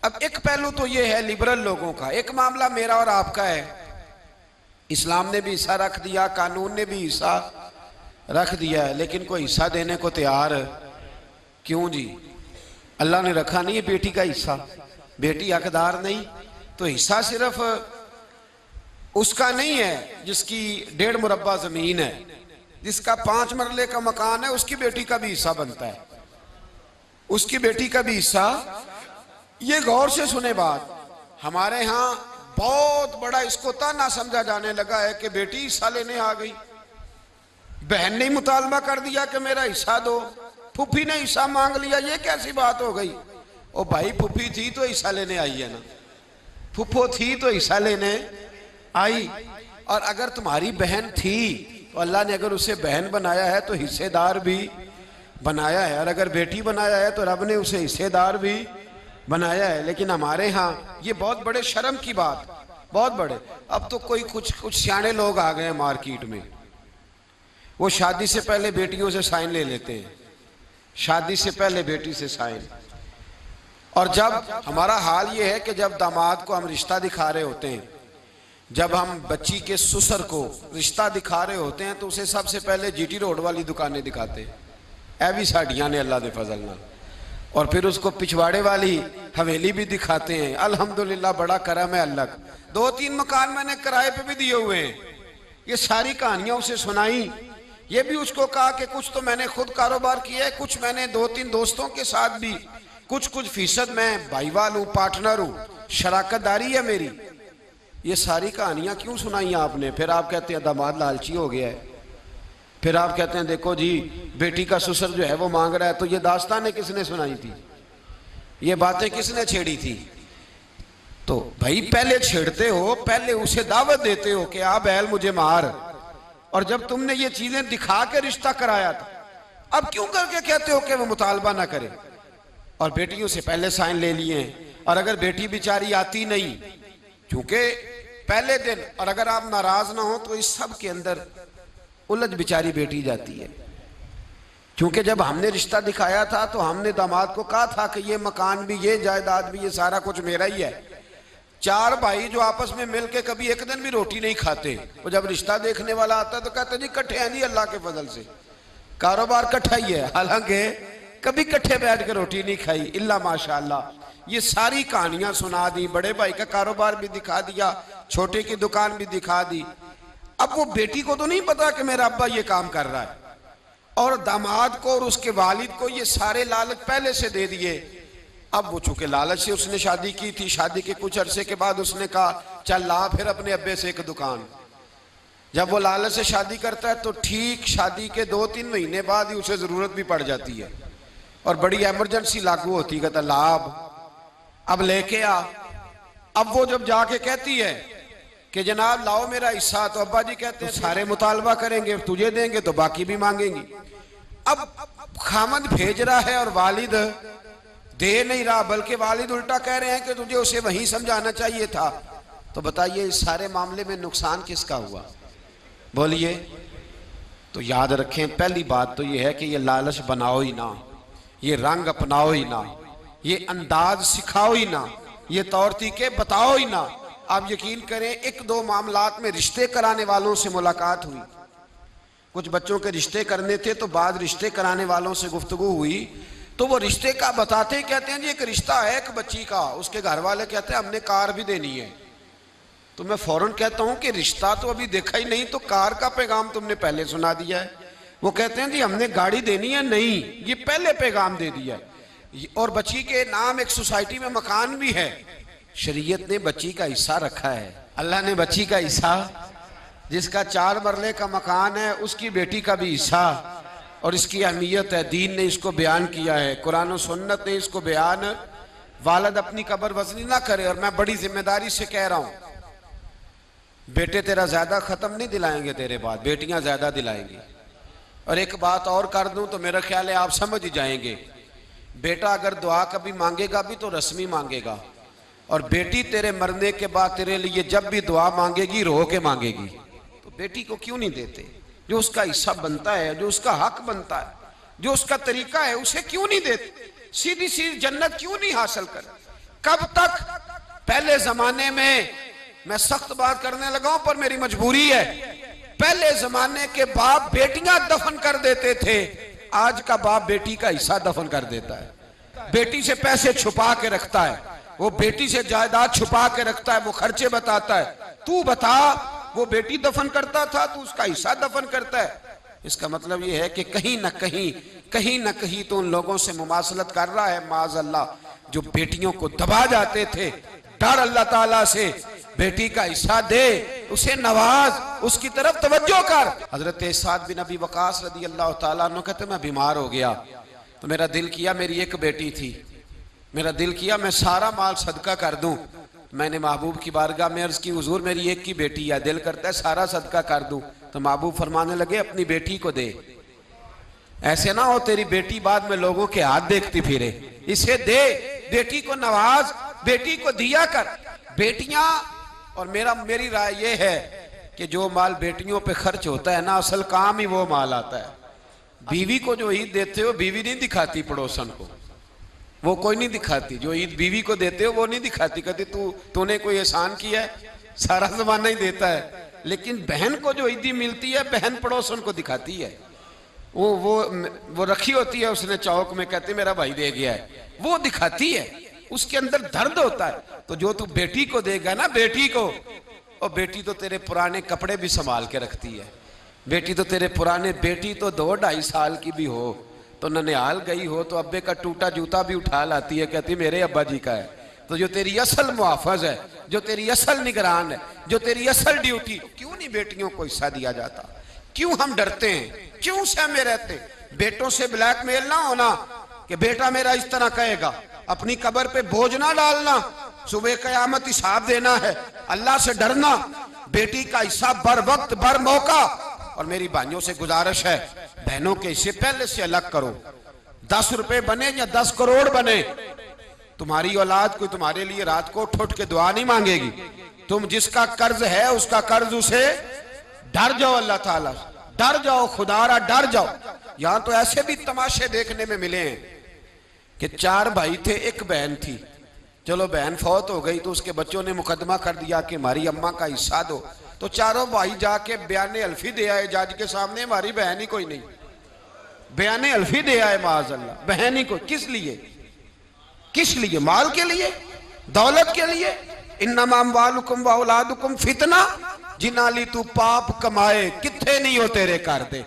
अब एक पहलू तो ये है लिबरल लोगों का, एक मामला मेरा और आपका है। इस्लाम ने भी हिस्सा रख दिया, कानून ने भी हिस्सा रख दिया है, लेकिन कोई हिस्सा देने को तैयार क्यों जी? अल्लाह ने रखा नहीं है बेटी का हिस्सा, बेटी हकदार नहीं, तो हिस्सा सिर्फ उसका नहीं है जिसकी 1.5 मुरब्बा जमीन है, जिसका 5 मरले का मकान है, उसकी बेटी का भी हिस्सा बनता है, उसकी बेटी का भी हिस्सा। ये गौर से सुने बात, हमारे यहाँ बहुत बड़ा इसको ताना समझा जाने लगा है कि बेटी हिस्सा लेने आ गई, बहन ने मुतालबा कर दिया कि मेरा हिस्सा दो, फूफी ने हिस्सा मांग लिया, ये कैसी बात हो गई? ओ भाई, फूफी थी तो हिस्सा लेने आई है ना, फूफो थी तो हिस्सा लेने आई, और अगर तुम्हारी बहन थी तो अल्लाह ने अगर उसे बहन बनाया है तो हिस्सेदार भी बनाया है, और अगर बेटी बनाया है तो रब ने उसे हिस्सेदार भी बनाया है। लेकिन हमारे यहाँ ये बहुत बड़े शर्म की बात, बहुत बड़े। अब तो कोई कुछ सियाने लोग आ गए हैं मार्केट में, वो शादी से पहले बेटियों से साइन ले लेते हैं, शादी से पहले बेटी से साइन। और जब हमारा हाल ये है कि जब दामाद को हम रिश्ता दिखा रहे होते हैं, जब हम बच्ची के ससुर को रिश्ता दिखा रहे होते हैं, तो उसे सबसे पहले जीटी रोड वाली दुकानें दिखाते हैं, ऐ भी साड़ियाँ ने अल्लाह दे फजल नाल, और फिर उसको पिछवाड़े वाली हवेली भी दिखाते हैं। अल्हम्दुलिल्लाह बड़ा करम है अल्लाह का, 2-3 मकान मैंने किराए पे भी दिए हुए हैं। ये सारी कहानियां उसे सुनाई, ये भी उसको कहा कि कुछ तो मैंने खुद कारोबार किया है, कुछ मैंने 2-3 दोस्तों के साथ भी कुछ फीसद मैं भाईवाल हूँ, पार्टनर हूँ, शराकतदारी है मेरी। ये सारी कहानियां क्यों सुनाई आपने? फिर आप कहते हैं दामाद लालची हो गया है, फिर आप कहते हैं देखो जी बेटी का ससुर जो है वो मांग रहा है। तो ये दास्तानें किसने सुनाई थी, ये बातें किसने छेड़ी थी? तो भाई पहले छेड़ते हो, पहले उसे दावत देते हो कि आ बैल मुझे मार, और जब तुमने ये चीजें दिखा के रिश्ता कराया था, अब क्यों करके कहते हो कि वो मुतालबा ना करे? और बेटियों से पहले साइन ले लिए, और अगर बेटी बेचारी आती नहीं क्योंकि पहले दिन, और अगर आप नाराज ना हो तो इस सब के अंदर उलझ बेचारी बेटी जाती है। क्योंकि जब हमने रिश्ता दिखाया था तो हमने दामाद को कहा था कि ये मकान भी, ये जायदाद भी, ये सारा कुछ मेरा ही है। 4 भाई जो आपस में मिलके कभी एक दिन भी रोटी नहीं खाते, वो जब रिश्ता देखने वाला आता तो कहते जी इकट्ठे हैं जी, अल्लाह के फजल से कारोबार इकट्ठा ही है, हालांकि कभी इकट्ठे बैठ के रोटी नहीं खाई इल्ला माशाअल्लाह। ये सारी कहानियां सुना दी, बड़े भाई का कारोबार भी दिखा दिया, छोटे की दुकान भी दिखा दी। अब वो बेटी को तो नहीं पता कि मेरा अब्बा ये काम कर रहा है, और दामाद को और उसके वालिद को ये सारे लालच पहले से दे दिए। अब वो चूंकि लालच से उसने शादी की थी, शादी के कुछ अरसे के बाद उसने कहा चल ला फिर अपने अब्बे से एक दुकान। जब वो लालच से शादी करता है तो ठीक शादी के 2-3 महीने बाद ही उसे जरूरत भी पड़ जाती है, और बड़ी इमरजेंसी लागू होती है, कहता लाभ अब लेके आ। अब वो जब जाके कहती है कि जनाब लाओ मेरा हिस्सा, तो अब्बा जी कहते हैं सारे मुतालबा करेंगे, तुझे देंगे तो बाकी भी मांगेंगी। अब खामद भेज रहा है और वालिद दे नहीं रहा, बल्कि वालिद उल्टा कह रहे हैं कि तुझे उसे वहीं समझाना चाहिए था। तो बताइए इस सारे मामले में नुकसान किसका हुआ? बोलिए। तो याद रखें, पहली बात तो ये है कि ये लालच बनाओ ही ना, ये रंग अपनाओ ही ना, ये अंदाज सिखाओ ही ना, ये तौर तरीके बताओ ही ना। आप यकीन करें 1-2 मामलात में रिश्ते कराने वालों से मुलाकात हुई, कुछ बच्चों के रिश्ते करने थे, तो बाद रिश्ते कराने वालों से गुफ्तगू हुई, तो वो रिश्ते का बताते कहते हैं जी एक रिश्ता है एक बच्ची का, उसके घर वाले कहते हैं हमने कार भी देनी है। तो मैं फौरन कहता हूं कि रिश्ता तो अभी देखा ही नहीं, तो कार का पैगाम तुमने पहले सुना दिया है। वो कहते हैं जी हमने गाड़ी देनी है, नहीं ये पहले पैगाम दे दिया है, और बच्ची के नाम एक सोसाइटी में मकान भी है। शरीयत ने बच्ची का हिस्सा रखा है, अल्लाह ने बच्ची का हिस्सा, जिसका 4 मरले का मकान है उसकी बेटी का भी हिस्सा, और इसकी अहमियत है, दीन ने इसको बयान किया है, कुरान और सुन्नत ने इसको बयान। वालिद अपनी कब्र वज़नी ना करे, और मैं बड़ी जिम्मेदारी से कह रहा हूं, बेटे तेरा ज्यादा खत्म नहीं दिलाएंगे तेरे बाद, बेटियां ज्यादा दिलाएंगी। और एक बात और कर दूं तो मेरा ख्याल है आप समझ ही जाएंगे, बेटा अगर दुआ कभी मांगेगा भी तो रस्मी मांगेगा, और बेटी तेरे मरने के बाद तेरे लिए जब भी दुआ मांगेगी रो के मांगेगी। तो बेटी को क्यों नहीं देते? जो उसका हिस्सा बनता है, जो उसका हक बनता है, जो उसका तरीका है, उसे क्यों नहीं देते? सीधी सीधी जन्नत क्यों नहीं हासिल कर? कब तक? पहले जमाने में, मैं सख्त बात करने लगा हूं पर मेरी मजबूरी है, पहले जमाने के बाप बेटियां दफन कर देते थे, आज का बाप बेटी का हिस्सा दफन कर देता है। बेटी से पैसे छुपा के रखता है, वो बेटी से जायदाद छुपा के रखता है, वो खर्चे बताता है। तू बता, वो बेटी दफन करता था, तू उसका हिस्सा दफन करता है। इसका मतलब ये है कि कहीं ना कहीं तो उन लोगों से मुमासलत कर रहा है माज़अल्लाह, जो बेटियों को दबा जाते थे। डर अल्लाह ताला से, बेटी का हिस्सा दे, उसे नवाज, उसकी तरफ तवज्जो कर। हजरत साद बिन अबी वकास रदी अल्लाह ताला अन्हु कहते, मैं बीमार हो गया तो मेरा दिल किया, मेरी एक बेटी थी, मेरा दिल किया मैं सारा माल सदका कर दूं। मैंने महबूब की बारगाह में अर्ज की, हुजूर मेरी एक की बेटी है, दिल करता है सारा सदका कर दूं। तो महबूब फरमाने लगे, अपनी बेटी को दे, ऐसे ना हो तेरी बेटी बाद में लोगों के हाथ देखती फिरे, इसे दे, बेटी को नवाज, बेटी को दिया कर। बेटियां, और मेरी राय यह है कि जो माल बेटियों पे खर्च होता है ना, असल काम ही वो माल आता है। बीवी को जो ईद देते हो, बीवी नहीं दिखाती पड़ोसन को, वो कोई नहीं दिखाती। जो ईद बीवी को देते हो वो नहीं दिखाती, कहती तूने कोई एहसान किया है, सारा जमाना ही देता है। लेकिन बहन को जो ईदी मिलती है, बहन पड़ोसन को दिखाती है। वो रखी होती है उसने चौक में, कहते मेरा भाई दे गया है, वो दिखाती है, उसके अंदर दर्द होता है। तो जो तू बेटी को देगा ना, बेटी को, और बेटी तो तेरे पुराने कपड़े भी संभाल के रखती है। बेटी तो तेरे पुराने, बेटी तो 2-2.5 साल की भी हो तो ननिहाल गई हो तो अब्बे का टूटा जूता भी उठा लाती है, कहती मेरे अब्बा जी का है। तो जो तेरी असल मुहाफिज है, जो तेरी असल निगरान है, जो तेरी असल ड्यूटी, क्यों नहीं बेटियों को हिस्सा दिया जाता? क्यों हम डरते हैं, क्यों सहमे रहते? बेटों से ब्लैकमेल ना होना कि बेटा मेरा इस तरह कहेगा, अपनी कब्र पे बोझ ना डालना, सुबह कयामत हिसाब देना है, अल्लाह से डरना, बेटी का हिस्सा बर वक्त बर मौका। और मेरी भाइयों से गुजारिश है, बहनों के हिस्से पहले से अलग करो। 10 रुपए बने या 10 करोड़ बने, तुम्हारी औलाद कोई तुम्हारे लिए रात को उठ के दुआ नहीं मांगेगी। तुम जिसका कर्ज है उसका कर्ज उसे, डर जाओ अल्लाह ताला, डर जाओ खुदारा, डर जाओ। यहां तो ऐसे भी तमाशे देखने में मिले हैं कि 4 भाई थे, एक बहन थी। चलो बहन फौत हो गई तो उसके बच्चों ने मुकदमा कर दिया कि हमारी अम्मा का हिस्सा दो। तो चारों भाई जाके बयाने अल्फी दे आए जज के सामने, हमारी बहन ही कोई नहीं। बयाने अल्फी दे आए माज़अल्लाह, बहन ही कोई। किस लिए? किस लिए? माल के लिए, दौलत के लिए। इन्नमा अम्वालुकुम व औलादुकुम फितना, जिन्हां ली तू पाप कमाए, किथे नहीं हो तेरे कर दे।